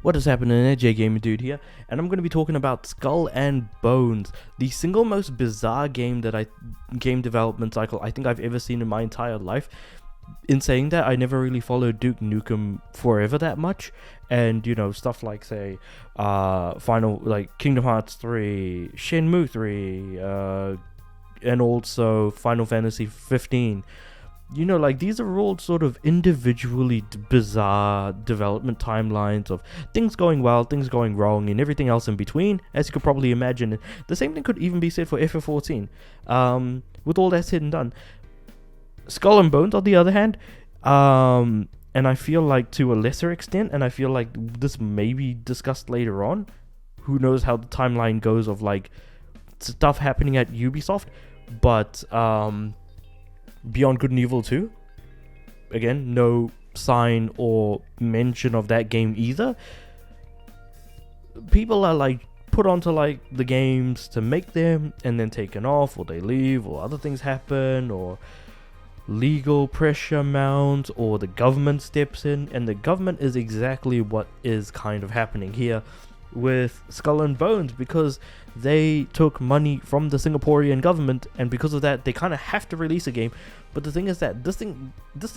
What is happening? J Gamer Dude here, and I'm going to be talking about Skull and Bones, the single most bizarre game development cycle I think I've ever seen in my entire life. In saying that, I never really followed Duke Nukem Forever that much, and stuff like Kingdom Hearts 3, Shenmue 3, and also Final Fantasy 15. These are all sort of individually bizarre development timelines of things going well, things going wrong, and everything else in between, as you could probably imagine. The same thing could even be said for FF14. With all that said and done, Skull and Bones, on the other hand, and I feel like to a lesser extent, and I feel like this may be discussed later on, who knows how the timeline goes of stuff happening at Ubisoft, but Beyond Good and Evil 2, again, no sign or mention of that game either. People are put onto the games to make them and then taken off, or they leave, or other things happen, or legal pressure mounts, or the government steps in, and the government is exactly what is kind of happening here with Skull and Bones, because they took money from the Singaporean government, and because of that they kind of have to release a game. But the thing is that this thing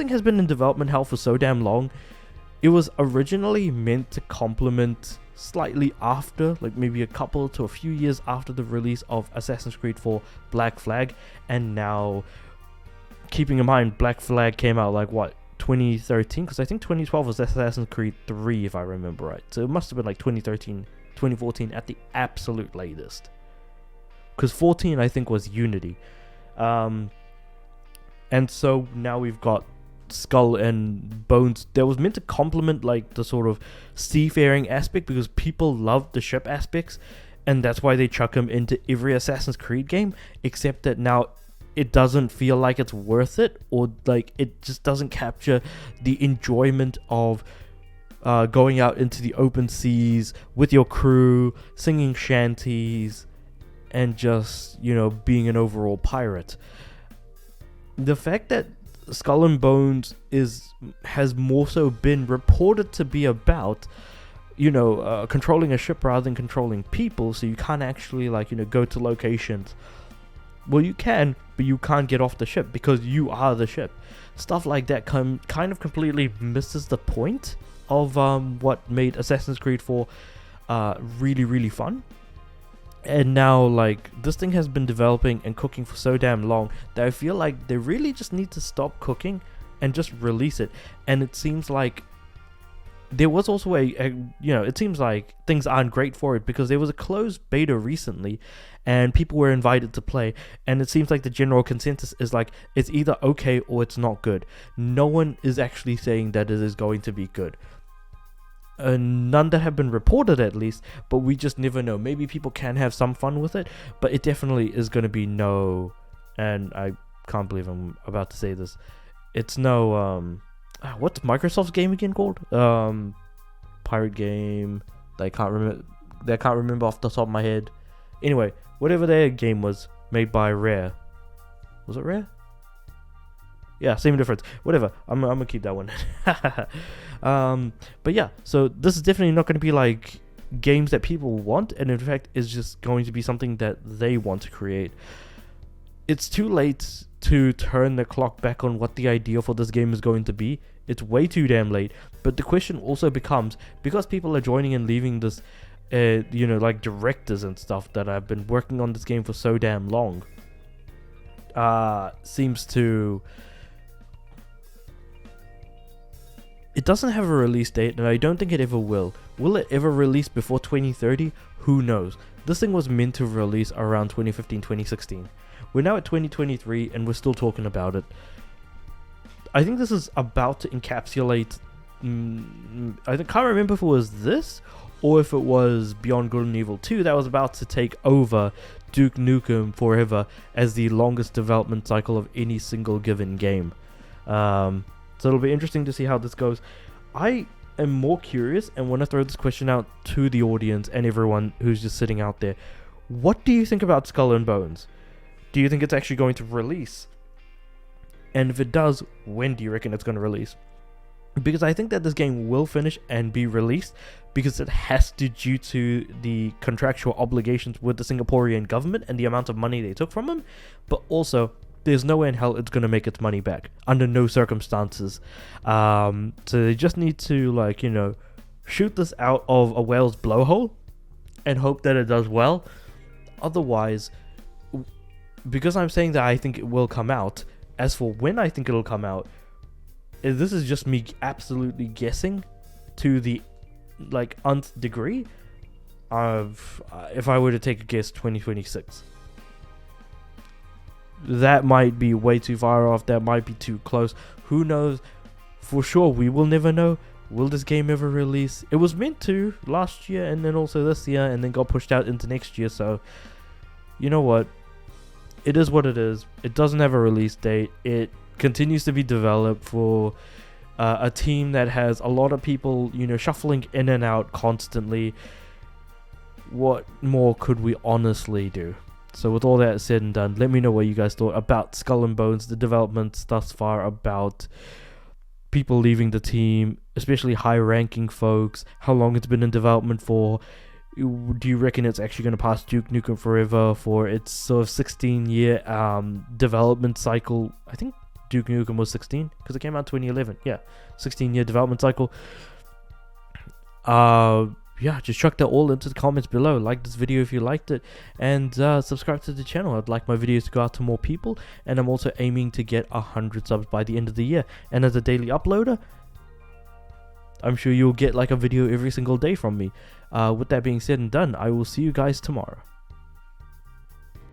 has been in development hell for so damn long. It was originally meant to complement slightly after, maybe a couple to a few years after the release of Assassin's Creed 4 Black Flag, and now, keeping in mind Black Flag came out 2013, because I think 2012 was Assassin's Creed 3 if I remember right, so it must have been 2013, 2014 at the absolute latest, because 14 I think was Unity. And so now we've got Skull and Bones that was meant to complement the sort of seafaring aspect, because people love the ship aspects, and that's why they chuck them into every Assassin's Creed game, except that now it doesn't feel like it's worth it, or it just doesn't capture the enjoyment of going out into the open seas with your crew, singing shanties, and just being an overall pirate. The fact that Skull and Bones has more so been reported to be about controlling a ship rather than controlling people, so you can't actually go to locations. Well, you can, but you can't get off the ship because you are the ship. Stuff like that kind of completely misses the point of what made Assassin's Creed 4 really, really fun. And now, this thing has been developing and cooking for so damn long that I feel like they really just need to stop cooking and just release it. And it seems like there was also it seems like things aren't great for it, because there was a closed beta recently and people were invited to play, and it seems like the general consensus is it's either okay or it's not good. No one is actually saying that it is going to be good. None that have been reported, at least, but we just never know. Maybe people can have some fun with it, but it definitely is going to be no, and I can't believe I'm about to say this, it's no what's Microsoft's game again called? Pirate game that I can't remember off the top of my head. Anyway, whatever their game was, made by Rare. Was it Rare? Yeah, same difference. Whatever. I'm gonna keep that one. But yeah, so this is definitely not going to be games that people want, and in fact is just going to be something that they want to create. It's too late to turn the clock back on what the idea for this game is going to be. It's way too damn late. But the question also becomes, because people are joining and leaving this, directors and stuff that have been working on this game for so damn long, seems to... It doesn't have a release date, and I don't think it ever will. Will it ever release before 2030? Who knows? This thing was meant to release around 2015, 2016. We're now at 2023, and we're still talking about it. I think this is about to encapsulate... I can't remember if it was this, or if it was Beyond Good and Evil 2 that was about to take over Duke Nukem Forever as the longest development cycle of any single given game. So it'll be interesting to see how this goes. I am more curious and want to throw this question out to the audience and everyone who's just sitting out there. What do you think about Skull and Bones? Do you think it's actually going to release? And if it does, when do you reckon it's going to release? Because I think that this game will finish and be released, because it has to, due to the contractual obligations with the Singaporean government and the amount of money they took from them. But also, there's no way in hell it's going to make its money back under no circumstances. So they just need to, like, you know, shoot this out of a whale's blowhole and hope that it does well. Otherwise, because I'm saying that I think it will come out, as for when I think it'll come out, this is just me absolutely guessing to the like nth degree of if I were to take a guess, 2026. That might be way too far off, that might be too close, who knows. For sure, we will never know. Will this game ever release? It was meant to last year and then also this year, and then got pushed out into next year. So you know what, it is what it is. It doesn't have a release date. It continues to be developed for a team that has a lot of people, you know, shuffling in and out constantly. What more could we honestly do? So with all that said and done, let me know what you guys thought about Skull and Bones, the developments thus far, about people leaving the team, especially high-ranking folks, how long it's been in development for. Do you reckon it's actually going to pass Duke Nukem Forever for its sort of 16-year development cycle? I think Duke Nukem was 16 because it came out 2011. Yeah, 16-year development cycle. Yeah, just chuck that all into the comments below. Like this video if you liked it, and subscribe to the channel. I'd like my videos to go out to more people, and I'm also aiming to get 100 subs by the end of the year. And as a daily uploader, I'm sure you'll get like a video every single day from me. With that being said and done, I will see you guys tomorrow.